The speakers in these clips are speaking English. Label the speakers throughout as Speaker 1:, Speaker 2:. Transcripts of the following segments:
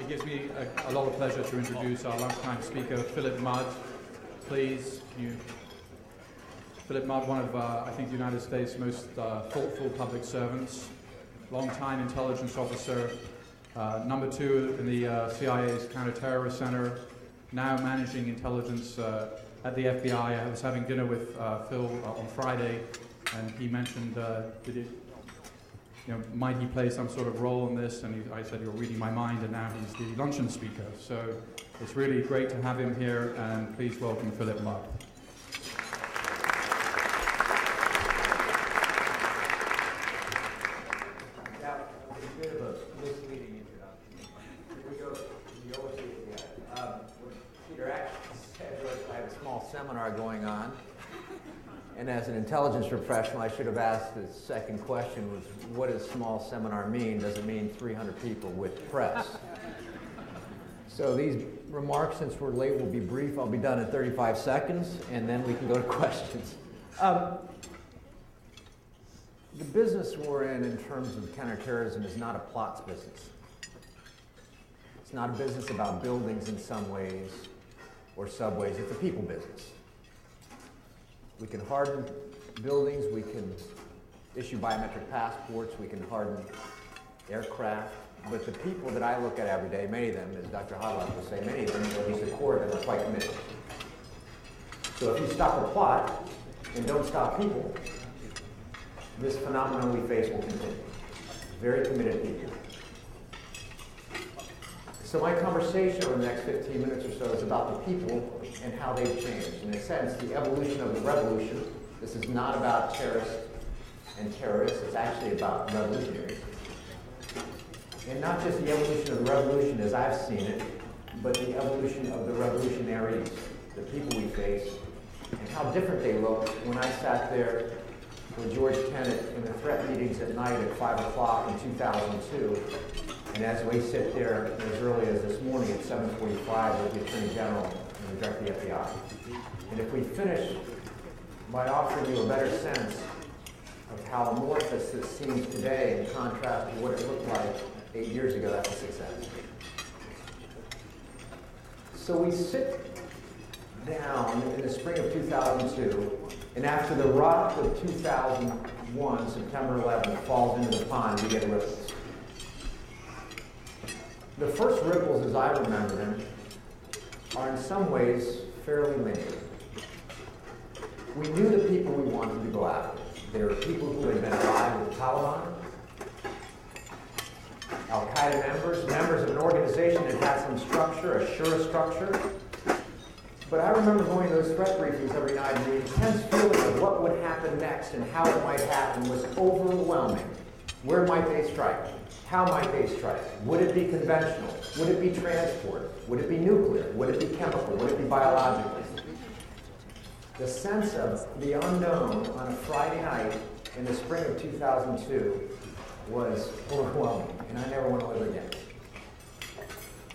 Speaker 1: It gives me a lot of pleasure to introduce our lunchtime speaker, Philip Mudd. Please, Philip Mudd, one of, I think, the United States' most thoughtful public servants, long-time intelligence officer, number 2 in the CIA's counterterrorist center, now managing intelligence at the FBI. I was having dinner with Phil on Friday, and he mentioned, might he play some sort of role in this? And I said, you're reading my mind, and now he's the luncheon speaker. So it's really great to have him here, and please welcome Philip Mudd.
Speaker 2: Yeah, it's a bit of a misleading introduction. Here we go. You always see it. What Peter actually said was I have a small seminar going on. And as an intelligence professional, I should have asked the second question was, what does small seminar mean? Does it mean 300 people with press? So these remarks, since we're late, will be brief. I'll be done in 35 seconds, and then we can go to questions. The business we're in terms of counterterrorism is not a plots business. It's not a business about buildings in some ways or subways. It's a people business. We can harden buildings, we can issue biometric passports, we can harden aircraft, but the people that I look at every day, many of them, as Dr. Hodlock would say, many of them, at least a core of them, are quite committed. So if you stop a plot and don't stop people, this phenomenon we face will continue. Very committed people. So my conversation over the next 15 minutes or so is about the people and how they've changed. In a sense, the evolution of the revolution. This is not about terrorists and terrorists. It's actually about revolutionaries. And not just the evolution of the revolution as I've seen it, but the evolution of the revolutionaries, the people we face, and how different they look when I sat there with George Tenet in the threat meetings at night at 5 o'clock in 2002. And as we sit there as early as this morning at 7:45 with the Attorney General and the Director of the FBI. And if we finish by offering you a better sense of how amorphous this seems today in contrast to what it looked like 8 years ago, that's a success. So we sit down in the spring of 2002, and after the rock of 2001, September 11th, falls into the pond, we get ripples. The first ripples, as I remember them, are in some ways fairly linear. We knew the people we wanted to go after. There were people who had been allied with the Taliban, Al-Qaeda members of an organization that had some structure, a sure structure. But I remember going to those threat briefings every night, and the intense feeling of what would happen next and how it might happen was overwhelming. Where might they strike? How might they strike? Would it be conventional? Would it be transport? Would it be nuclear? Would it be chemical? Would it be biological? The sense of the unknown on a Friday night in the spring of 2002 was overwhelming, and I never want to live again.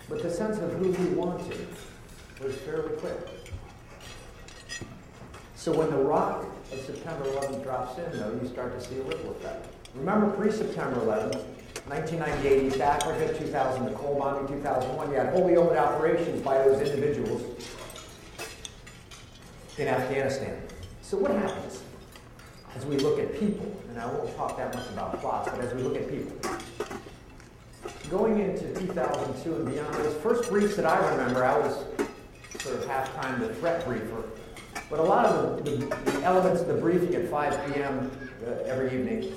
Speaker 2: But the sense of who we wanted was fairly clear. So when the rock of September 11th drops in, though, you start to see a ripple effect. Remember pre-September 11th, 1998 East Africa, 2000 the Cole bombing, 2001, you had wholly owned operations by those individuals in Afghanistan. So what happens as we look at people, and I won't talk that much about plots, but as we look at people. Going into 2002 and beyond, those first briefs that I remember, I was sort of half-time the threat briefer, but a lot of the elements of the briefing at 5 p.m. Every evening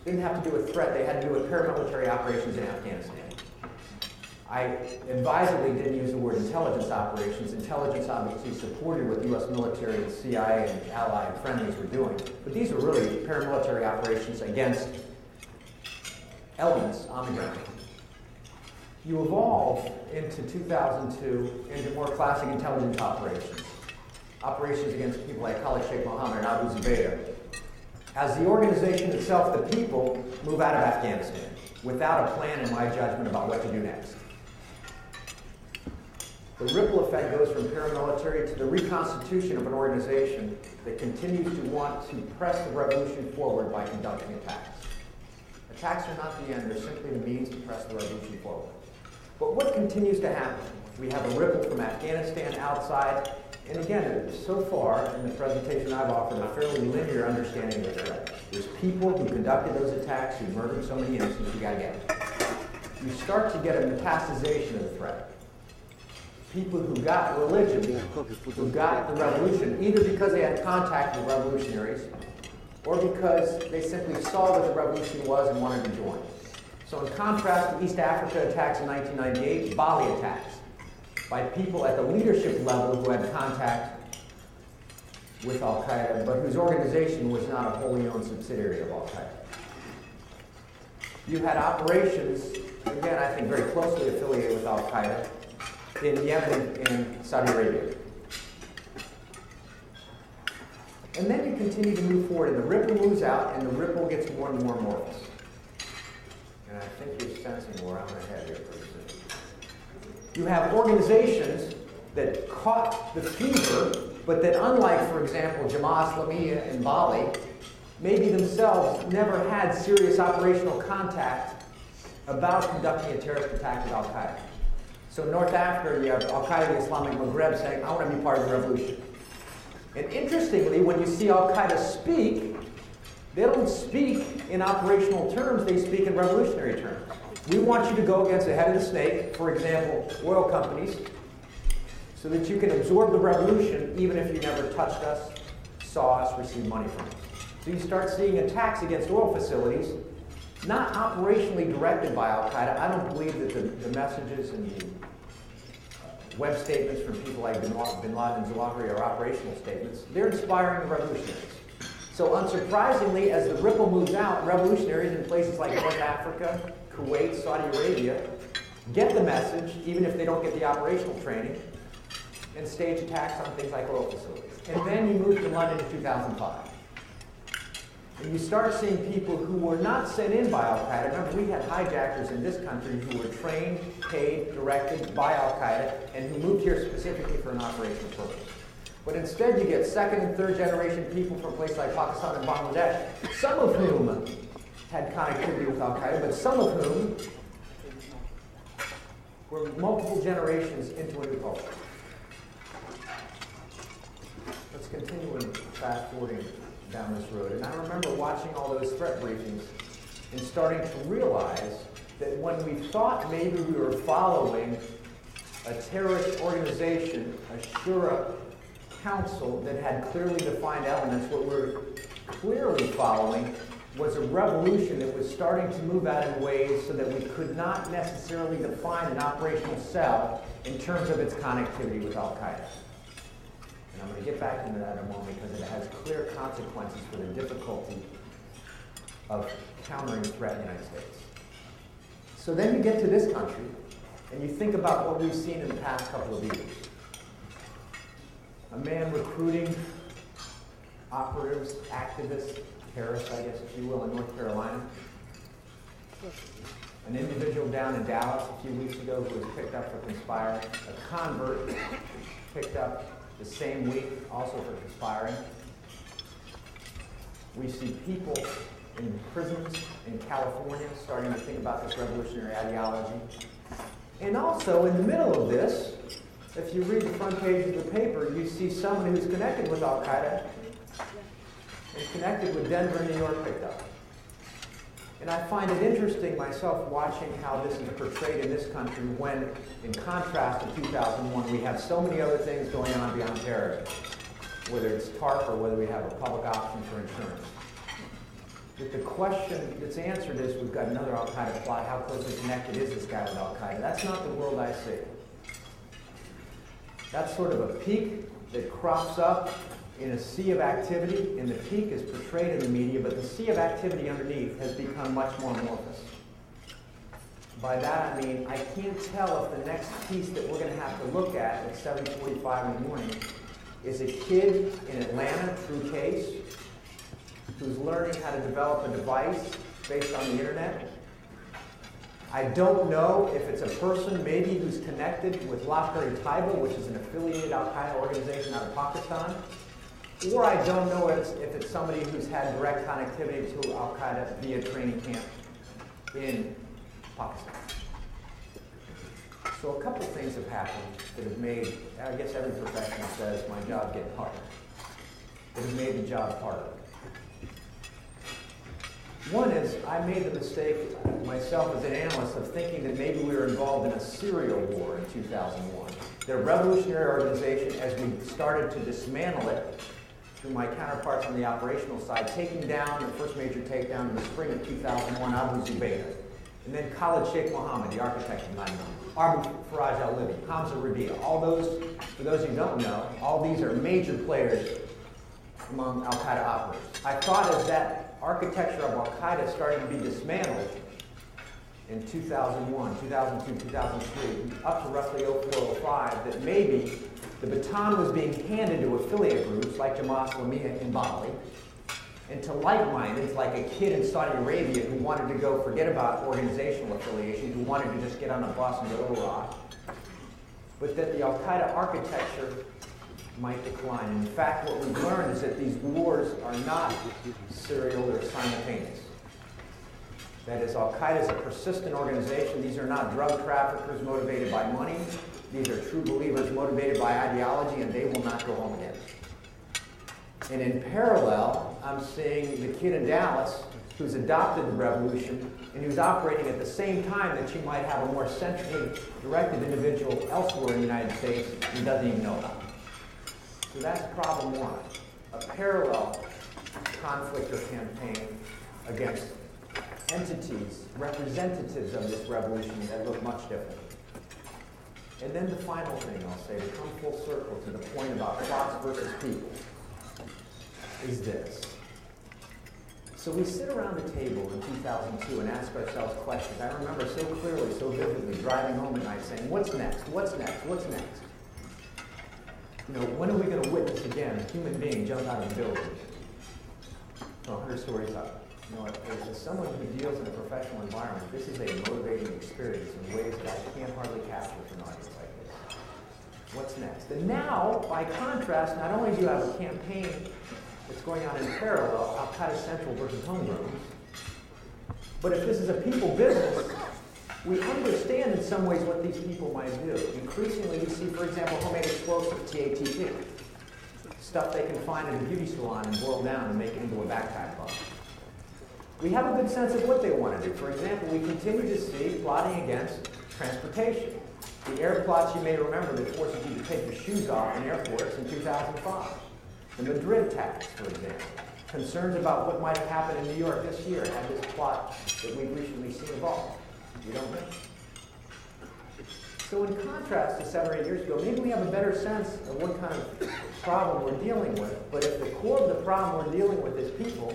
Speaker 2: didn't have to do with threat, they had to do with paramilitary operations in Afghanistan. I advisedly didn't use the word intelligence operations. Intelligence obviously supported what the U.S. military and CIA and ally and friendlies were doing. But these are really paramilitary operations against elements on the ground. You evolve into 2002 into more classic intelligence operations. Operations against people like Khalid Sheikh Mohammed and Abu Zubaydah. As the organization itself, the people, move out of Afghanistan without a plan, in my judgment, about what to do next. The ripple effect goes from paramilitary to the reconstitution of an organization that continues to want to press the revolution forward by conducting attacks. Attacks are not the end, they're simply the means to press the revolution forward. But what continues to happen? We have a ripple from Afghanistan outside, and again, so far in the presentation I've offered a fairly linear understanding of the threat. There's people who conducted those attacks, who murdered so many innocents, you gotta get them. You start to get a metastasization of the threat. People who got religion, who got the revolution, either because they had contact with revolutionaries, or because they simply saw what the revolution was and wanted to join. So in contrast to East Africa attacks in 1998, Bali attacks by people at the leadership level who had contact with Al-Qaeda, but whose organization was not a wholly owned subsidiary of Al-Qaeda. You had operations, again, I think very closely affiliated with Al-Qaeda, in Yemen and Saudi Arabia. And then you continue to move forward, and the ripple moves out, and the ripple gets more and more amorphous. And I think you're sensing where I'm ahead here pretty soon. You have organizations that caught the fever, but that unlike, for example, Jamaat Islamiyah in Bali, maybe themselves never had serious operational contact about conducting a terrorist attack with Al-Qaeda. So in North Africa, you have Al-Qaeda, the Islamic Maghreb, saying, I want to be part of the revolution. And interestingly, when you see Al-Qaeda speak, they don't speak in operational terms, they speak in revolutionary terms. We want you to go against the head of the snake, for example, oil companies, so that you can absorb the revolution even if you never touched us, saw us, received money from us. So you start seeing attacks against oil facilities, not operationally directed by Al-Qaeda. I don't believe that the messages and the web statements from people like Bin Laden and Zawahiri are operational statements. They're inspiring the revolutionaries. So unsurprisingly, as the ripple moves out, revolutionaries in places like North Africa, Kuwait, Saudi Arabia, get the message, even if they don't get the operational training, and stage attacks on things like oil facilities. And then you move to London in 2005. And you start seeing people who were not sent in by Al-Qaeda. Remember, we had hijackers in this country who were trained, paid, directed by Al-Qaeda, and who moved here specifically for an operational purpose. But instead, you get second and third generation people from places like Pakistan and Bangladesh, some of whom had connectivity with Al-Qaeda, but some of whom were multiple generations into a new culture. Let's continue and fast forwarding down this road. And I remember watching all those threat briefings and starting to realize that when we thought maybe we were following a terrorist organization, a Shura council that had clearly defined elements, what we're clearly following was a revolution that was starting to move out in ways so that we could not necessarily define an operational cell in terms of its connectivity with Al-Qaeda. And I'm going to get back into that in a moment because it has clear consequences for the difficulty of countering the threat in the United States. So then you get to this country, and you think about what we've seen in the past couple of years. A man recruiting operatives, activists, terrorists, I guess, if you will, in North Carolina. An individual down in Dallas a few weeks ago who was picked up for conspiring. A convert picked up the same week also for conspiring. We see people in prisons in California starting to think about this revolutionary ideology. And also, in the middle of this, if you read the front page of the paper, you see someone who's connected with Al-Qaeda and connected with Denver and New York picked up. And I find it interesting myself watching how this is portrayed in this country when, in contrast to 2001, we have so many other things going on beyond terrorism, whether it's TARP or whether we have a public option for insurance. But the question that's answered is, we've got another Al-Qaeda plot. How closely connected is this guy with Al-Qaeda? That's not the world I see. That's sort of a peak that crops up in a sea of activity, and the peak is portrayed in the media, but the sea of activity underneath has become much more amorphous. By that I mean, I can't tell if the next piece that we're going to have to look at 7:45 in the morning is a kid in Atlanta, true case, who's learning how to develop a device based on the internet. I don't know if it's a person maybe who's connected with Lashkar-e-Taiba, which is an affiliated Al-Qaeda organization out of Pakistan, or I don't know if it's somebody who's had direct connectivity to Al-Qaeda via training camp in Pakistan. So a couple things have happened that have made, I guess every professional says, my job getting harder. That have made the job harder. One is, I made the mistake myself as an analyst of thinking that maybe we were involved in a serial war in 2001. The revolutionary organization, as we started to dismantle it, through my counterparts on the operational side, taking down the first major takedown in the spring of 2001, Abu Zubaydah. And then Khalid Sheikh Mohammed, the architect of 9/11. Abu Faraj al-Libi, Hamza Rabia. All those, for those who don't know, all these are major players among al-Qaeda operators. I thought as that architecture of al-Qaeda started to be dismantled in 2001, 2002, 2003, up to roughly 04, 05, that maybe the baton was being handed to affiliate groups like Jamaat Islamiyah in Bali, and to like-mindeds like a kid in Saudi Arabia who wanted to go forget about organizational affiliation, who wanted to just get on a bus and go to Iraq, but that the al-Qaeda architecture might decline. In fact, what we've learned is that these wars are not serial, they're simultaneous. That is, al-Qaeda is a persistent organization. These are not drug traffickers motivated by money. These are true believers motivated by ideology, and they will not go home again. And in parallel, I'm seeing the kid in Dallas who's adopted the revolution and who's operating at the same time that you might have a more centrally directed individual elsewhere in the United States who doesn't even know about it. So that's problem one, a parallel conflict or campaign against entities, representatives of this revolution that look much different. And then the final thing I'll say, to come full circle to the point about plots versus people, is this. So we sit around the table in 2002 and ask ourselves questions. I remember so clearly, so vividly, driving home at night saying, what's next? What's next? What's next? You know, when are we going to witness again a human being jump out of a building? 100 stories up. You know, as someone who deals in a professional environment, this is a motivating experience in ways that I can't hardly capture for an audience like this. What's next? And now, by contrast, not only do you have a campaign that's going on in parallel, al-Qaeda Central versus homegrown, but if this is a people business, we understand in some ways what these people might do. Increasingly, we see, for example, homemade explosives, TATP, stuff they can find in a beauty salon and boil down and make it into a backpack bomb. We have a good sense of what they want to do. For example, we continue to see plotting against transportation. The air plots you may remember that forces you to take your shoes off in airports in 2005. The Madrid tax, for example. Concerns about what might have happened in New York this year had this plot that we've recently seen evolve. You don't know. So in contrast to 7 or 8 years ago, maybe we have a better sense of what kind of problem we're dealing with. But if the core of the problem we're dealing with is people,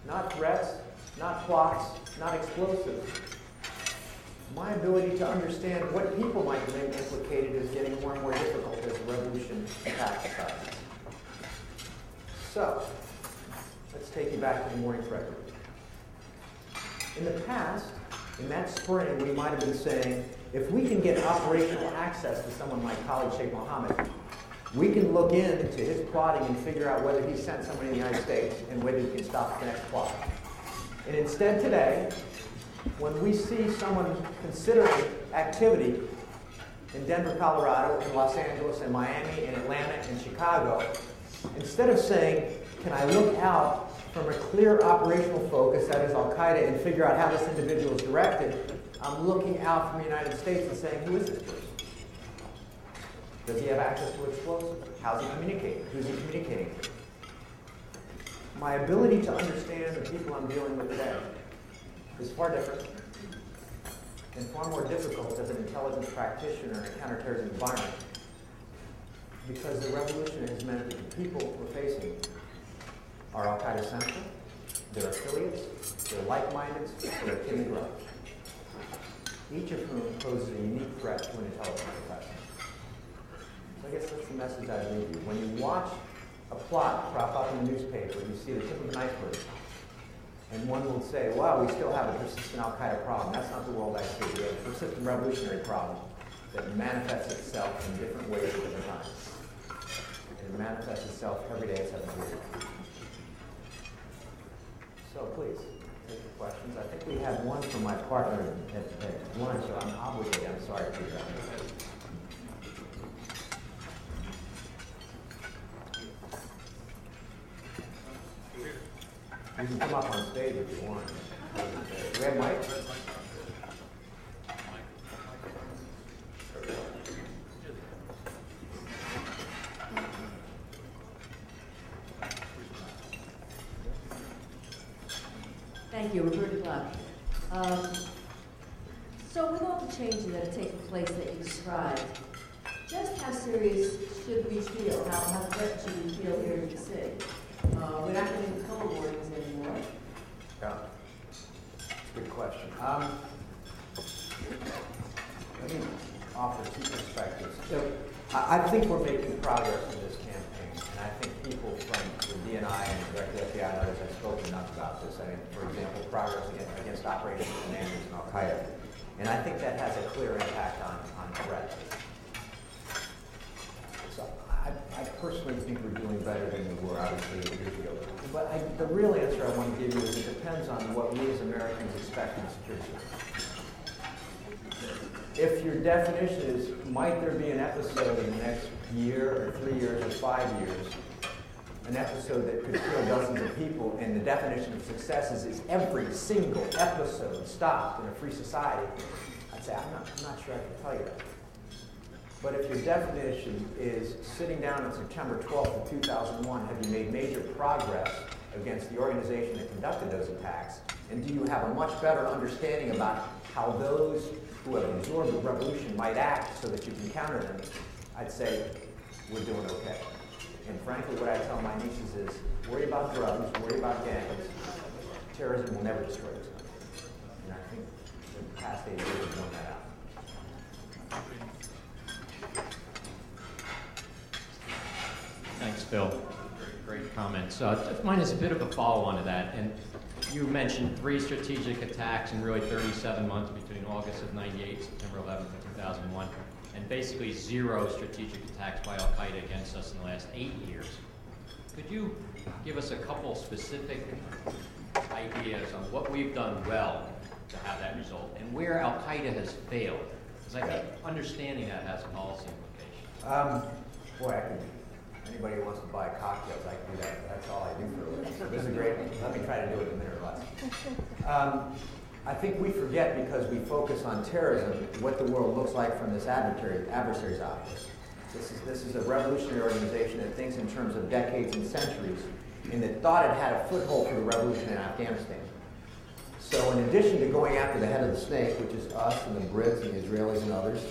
Speaker 2: not threats, not plots, not explosives, my ability to understand what people might be implicated is getting more and more difficult as the revolution attacks society. So, let's take you back to the morning threat group. In the past, in that spring, we might have been saying, if we can get operational access to someone like Khalid Sheikh Mohammed, we can look into his plotting and figure out whether he sent somebody in the United States and whether he can stop the next plot. And instead today, when we see someone considering activity in Denver, Colorado, in Los Angeles, in Miami, in Atlanta, in Chicago, instead of saying, can I look out from a clear operational focus, that is al-Qaeda, and figure out how this individual is directed, I'm looking out from the United States and saying, who is this person? Does he have access to explosives? How's he communicating? Who's he communicating to? My ability to understand the people I'm dealing with today is far different and far more difficult as an intelligence practitioner in a counterterrorism environment, because the revolution has meant that the people we're facing are al-Qaeda Central, they're affiliates, they're like-minded, they're akin to growth, each of whom poses a unique threat to an intelligence profession. So I guess that's the message I leave you. When you watch a plot crop up in the newspaper, you see the tip of an iceberg, and one will say, wow, we still have a persistent al-Qaeda problem. That's not the world I see. We have a persistent revolutionary problem that manifests itself in different ways at different times. And it manifests itself every day at 7 p.m. So please, take the questions. I think we had one from my partner at lunch, so I'm obligated. I'm sorry to do that. You can come up on stage if you want. Do we have Mike?
Speaker 3: Thank you, Roberta Clark. So with all the changes that have taken place that you described, just how serious should we feel? How threatened should we feel here in D.C.? We're not going to do color warnings anymore.
Speaker 2: Yeah, good question. Let me offer two perspectives. So I think we're making progress in this campaign, and I think people from the DNI and direct FBI and others have spoken enough about this. I mean, for example, progress against Operation Commanders and Al-Qaeda. And I think that has a clear impact on threat. So I personally think we're doing better than we were, obviously, 8 years ago. But the real answer I want to give you is it depends on what we as Americans expect in security. If your definition is, might there be an episode in the next year or 3 years or 5 years, an episode that could kill dozens of people, and the definition of success is every single episode stopped in a free society, I'd say, I'm not sure I can tell you that. But if your definition is sitting down on September 12th of 2001, have you made major progress against the organization that conducted those attacks? And do you have a much better understanding about how those who have absorbed the revolution might act so that you can counter them? I'd say we're doing okay. And frankly, what I tell my nieces is, worry about drugs, worry about gangs. Terrorism will never destroy this country. And I think the past 8 years have borne that out.
Speaker 4: Thanks, Bill. Great comments. Mine is a bit of a follow-on to that. And you mentioned 3 strategic attacks in really 37 months between August of '98 and September 11th of 2001, and basically 0 strategic attacks by Al-Qaeda against us in the last 8 years. Could you give us a couple specific ideas on what we've done well to have that result, and where Al-Qaeda has failed? Because I think understanding that has policy implications.
Speaker 2: Anybody who wants to buy cocktails, I can do that. That's all I do for a living. So this is great. Let me try to do it in a minute or less. I think we forget, because we focus on terrorism, what the world looks like from this adversary's eyes. This is a revolutionary organization that thinks in terms of decades and centuries, and that thought it had a foothold for the revolution in Afghanistan. So in addition to going after the head of the snake, which is us and the Brits and the Israelis and others,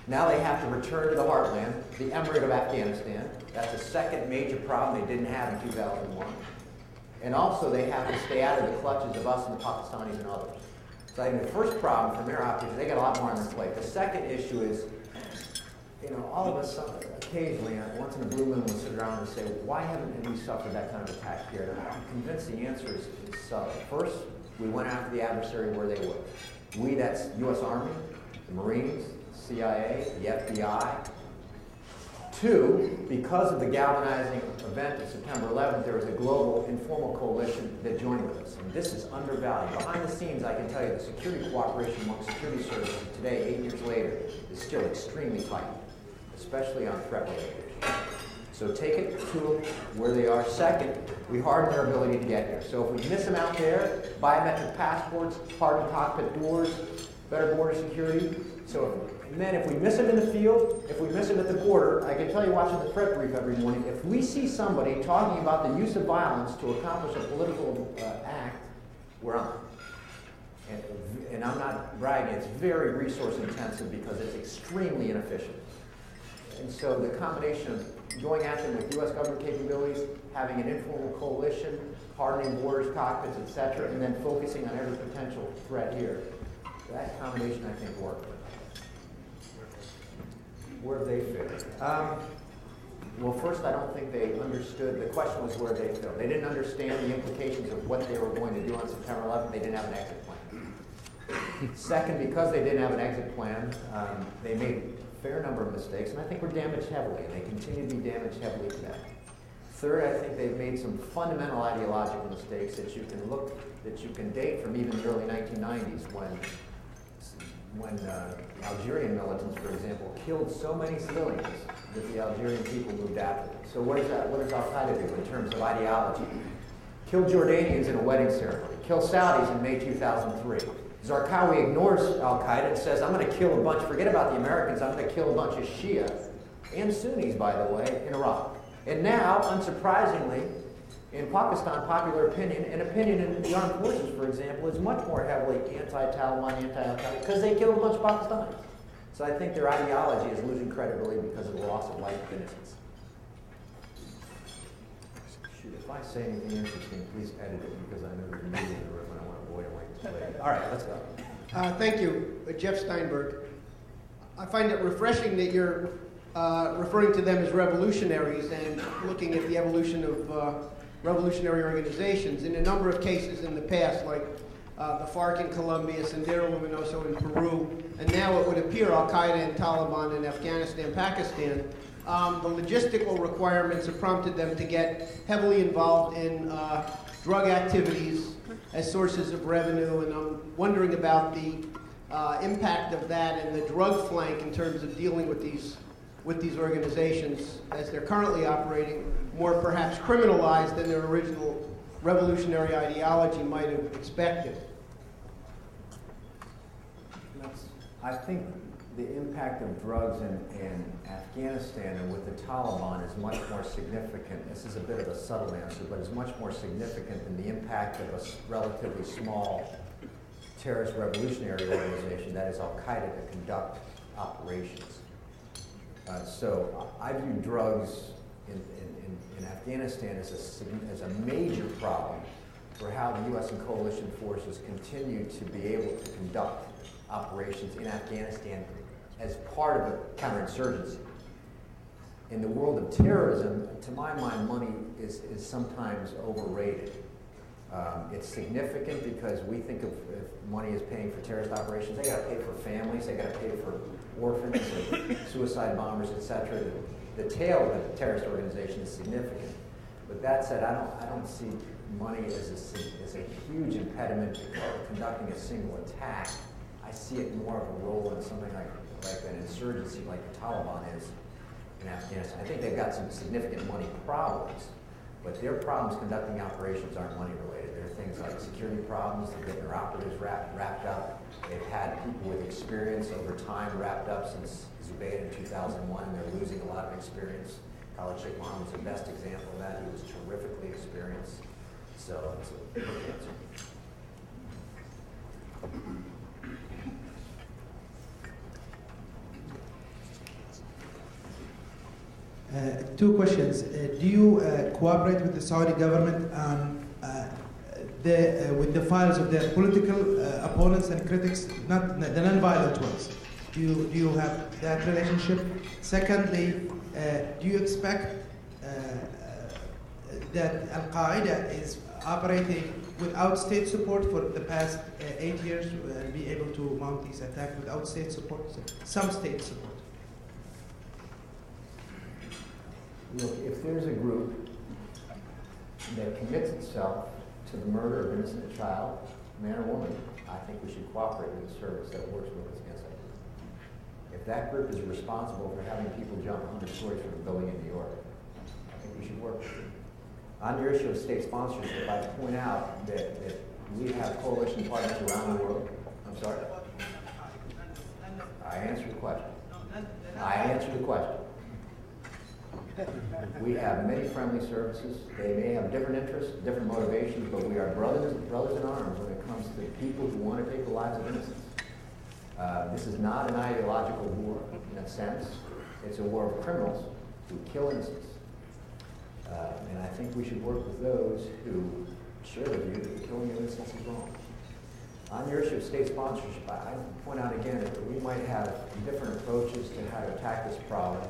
Speaker 2: now they have to return to the heartland, the Emirate of Afghanistan. That's the second major problem they didn't have in 2001. And also they have to stay out of the clutches of us and the Pakistanis and others. So I think the first problem for their operators, they got a lot more on their plate. The second issue is, all of us occasionally, once in a blue moon, will sit around and say, why haven't we suffered that kind of attack here? And I'm convinced the answer is subtle. First, we went after the adversary where they were. We, that's U.S. Army, the Marines, CIA, the FBI. 2, because of the galvanizing event of September 11th, there was a global informal coalition that joined with us. And this is undervalued. Behind the scenes, I can tell you the security cooperation among security services today, 8 years later, is still extremely tight, especially on threat-related issues. So take it to where they are. Second, we harden their ability to get here. So if we miss them out there, biometric passports, hardened cockpit doors, better border security. And then if we miss them in the field, if we miss them at the border, I can tell you watching the threat brief every morning, if we see somebody talking about the use of violence to accomplish a political act, we're on. And I'm not bragging, it's very resource intensive because it's extremely inefficient. And so the combination of going at them with U.S. government capabilities, having an informal coalition, hardening borders, cockpits, etc., and then focusing on every potential threat here, that combination I think worked. Where have they failed? Well, first, I don't think they understood. The question was where they failed. They didn't understand the implications of what they were going to do on September 11th. They didn't have an exit plan. Second, because they didn't have an exit plan, they made a fair number of mistakes, and I think were damaged heavily, and they continue to be damaged heavily today. Third, I think they've made some fundamental ideological mistakes that you can date from even the early 1990s when Algerian militants, for example, killed so many civilians that the Algerian people moved after them. So what does Al-Qaeda do in terms of ideology? Kill Jordanians in a wedding ceremony. Kill Saudis in May 2003. Zarqawi ignores Al-Qaeda and says, I'm going to kill a bunch, forget about the Americans, I'm going to kill a bunch of Shia and Sunnis, by the way, in Iraq. And now, unsurprisingly, in Pakistan, popular opinion, and opinion in the armed forces, for example, is much more heavily anti-Taliban, anti-Al-Qaeda, because they killed a bunch of Pakistanis. So I think their ideology is losing credibility because of the loss of life and innocence. Shoot, if I say anything interesting, please edit it, because I know there's a meeting in the room and I want to avoid it. All right, let's go.
Speaker 5: Thank you, Jeff Steinberg. I find it refreshing that you're referring to them as revolutionaries and looking at the evolution of revolutionary organizations. In a number of cases in the past, like the FARC in Colombia, Sendero Luminoso in Peru, and now it would appear Al-Qaeda and Taliban in Afghanistan, Pakistan, the logistical requirements have prompted them to get heavily involved in drug activities as sources of revenue, and I'm wondering about the impact of that and the drug flank in terms of dealing with these organizations as they're currently operating, more perhaps criminalized than their original revolutionary ideology might have expected.
Speaker 2: I think the impact of drugs in Afghanistan and with the Taliban is much more significant. This is a bit of a subtle answer, but it's much more significant than the impact of a relatively small terrorist revolutionary organization, that is Al-Qaeda, to conduct operations. So I view drugs in Afghanistan as a major problem for how the U.S. and coalition forces continue to be able to conduct operations in Afghanistan as part of a counterinsurgency. In the world of terrorism, to my mind, money is sometimes overrated. It's significant because we think of if money is paying for terrorist operations, they got to pay for families, they got to pay for orphans and suicide bombers, etc. The tail of the terrorist organization is significant. But that said, I don't see money as a huge impediment to conducting a single attack. I see it more of a role in something like an insurgency like the Taliban is in Afghanistan. I think they've got some significant money problems, but their problems conducting operations aren't money related. There are things like security problems, they're getting their operatives wrapped up. They've had people with experience over time wrapped up since Zubaydah in 2001, and they're losing a lot of experience. Khalid Sheikh Mohammed was the best example of that. He was terrifically experienced. So it's a good answer.
Speaker 6: Two questions. Do you cooperate with the Saudi government on with the files of their political opponents and critics, not the non-violent ones? Do you have that relationship? Secondly, do you expect that Al-Qaeda is operating without state support for the past 8 years and be able to mount these attacks without state support, some state support?
Speaker 2: Look, if there's a group that commits itself to the murder of an innocent child, man or woman, I think we should cooperate with the service that works with us against that group. If that group is responsible for having people jump 100 stories from a building in New York, I think we should work with them. On your issue of state sponsorship, I point out that we have coalition partners around the world. I'm sorry? I answered the question. I answered the question. We have many friendly services. They may have different interests, different motivations, but we are brothers in arms when it comes to people who want to take the lives of innocents. This is not an ideological war in a sense. It's a war of criminals who kill innocents. And I think we should work with those who share the view that the killing of innocents is wrong. On your issue of state sponsorship, I point out again that we might have different approaches to how to attack this problem.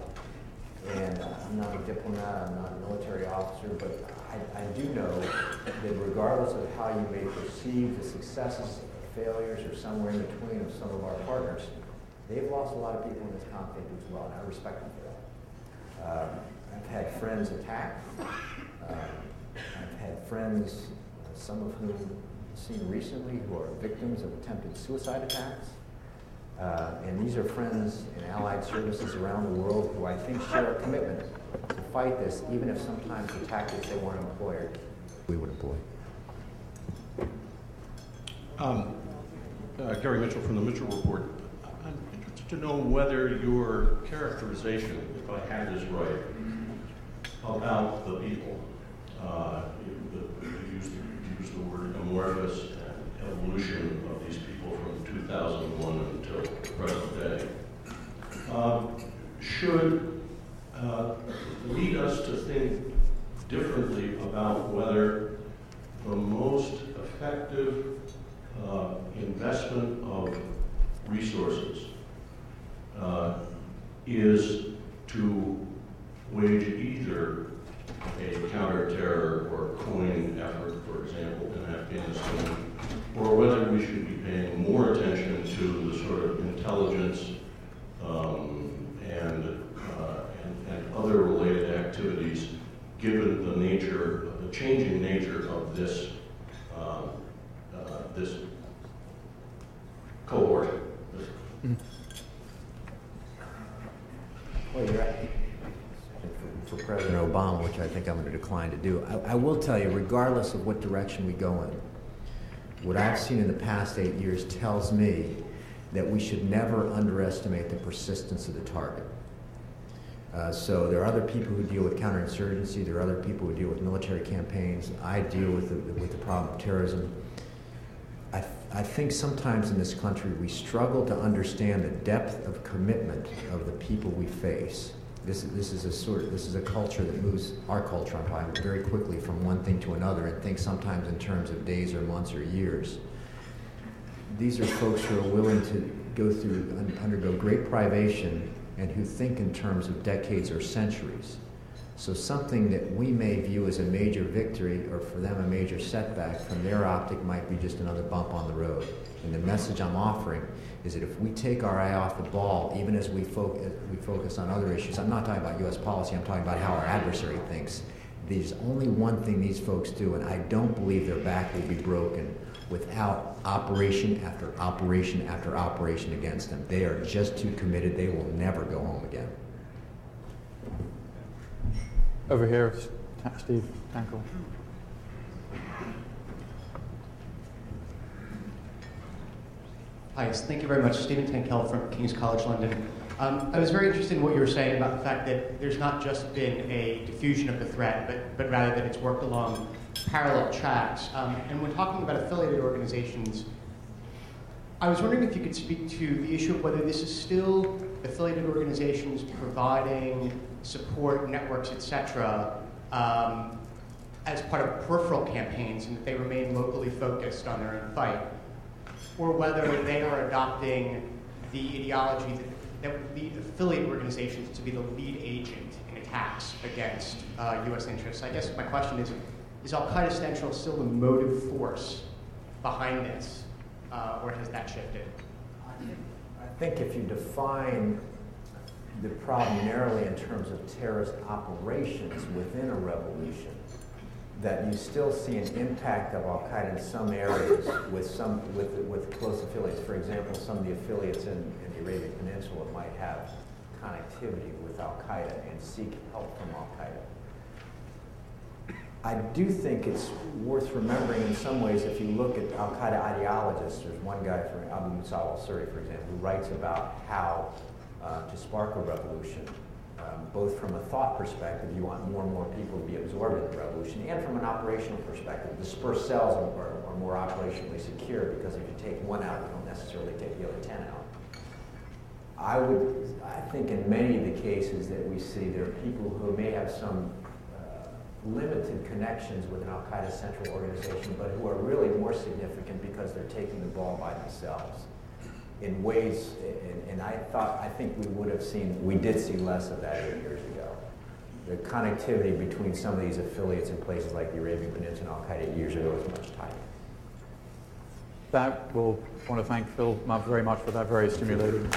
Speaker 2: And I'm not a diplomat, I'm not a military officer, but I do know that regardless of how you may perceive the successes or failures or somewhere in between of some of our partners, they've lost a lot of people in this conflict as well, and I respect them for that. I've had friends attacked I've had friends, some of whom I've seen recently, who are victims of attempted suicide attacks. And these are friends in allied services around the world who I think share a commitment to fight this, even if sometimes the tactics they weren't employed, we would employ.
Speaker 7: Gary Mitchell from the Mitchell Report. I'm interested to know whether your characterization, if I had this right, about the people, you used the word amorphous and evolution of these people from 2001 until the present day, should lead us to think differently about whether the most effective investment of resources is to wage either a counter-terror or coin effort, for example, in Afghanistan, or whether we should be paying more attention to the sort of intelligence and other related activities, given the nature, the changing nature of this this cohort.
Speaker 2: Well, you're right. For President Obama, which I think I'm going to decline to do, I will tell you, regardless of what direction we go in, what I've seen in the past 8 years tells me that we should never underestimate the persistence of the target. So there are other people who deal with counterinsurgency, there are other people who deal with military campaigns. I deal with the problem of terrorism. I think sometimes in this country we struggle to understand the depth of commitment of the people we face. This is a culture that moves, our culture, I'm talking, very quickly from one thing to another, and thinks sometimes in terms of days or months or years. These are folks who are willing to undergo great privation and who think in terms of decades or centuries. So something that we may view as a major victory, or for them a major setback, from their optic might be just another bump on the road. And the message I'm offering is that if we take our eye off the ball, even as we focus on other issues, I'm not talking about U.S. policy, I'm talking about how our adversary thinks. There's only one thing these folks do, and I don't believe their back will be broken without operation after operation after operation against them. They are just too committed, they will never go home again.
Speaker 1: Over here, Steve Tankel.
Speaker 8: Hi, thank you very much. Stephen Tankel from King's College London. I was very interested in what you were saying about the fact that there's not just been a diffusion of the threat, but rather that it's worked along parallel tracks. And when talking about affiliated organizations, I was wondering if you could speak to the issue of whether this is still affiliated organizations providing support networks, etc., as part of peripheral campaigns, and that they remain locally focused on their own fight, or whether they are adopting the ideology that would lead affiliate organizations to be the lead agent in attacks against U.S. interests. I guess my question is Al-Qaeda Central still the motive force behind this, or has that shifted?
Speaker 2: I think if you define the problem narrowly in terms of terrorist operations within a revolution, that you still see an impact of Al-Qaeda in some areas with close affiliates. For example, some of the affiliates in the Arabian Peninsula might have connectivity with Al-Qaeda and seek help from Al-Qaeda. I do think it's worth remembering in some ways, if you look at Al-Qaeda ideologists, there's one guy from Abu Musab al-Suri, for example, who writes about how to spark a revolution, both from a thought perspective, you want more and more people to be absorbed in the revolution, and from an operational perspective. Dispersed cells are more operationally secure, because if you take one out, you don't necessarily take the other 10 out. I think in many of the cases that we see, there are people who may have some limited connections with an Al-Qaeda Central organization, but who are really more significant because they're taking the ball by themselves in ways, and I think we did see less of that 8 years ago. The connectivity between some of these affiliates in places like the Arabian Peninsula and Al-Qaeda 8 years ago was much tighter.
Speaker 1: We'll want to thank Phil very much for that very stimulating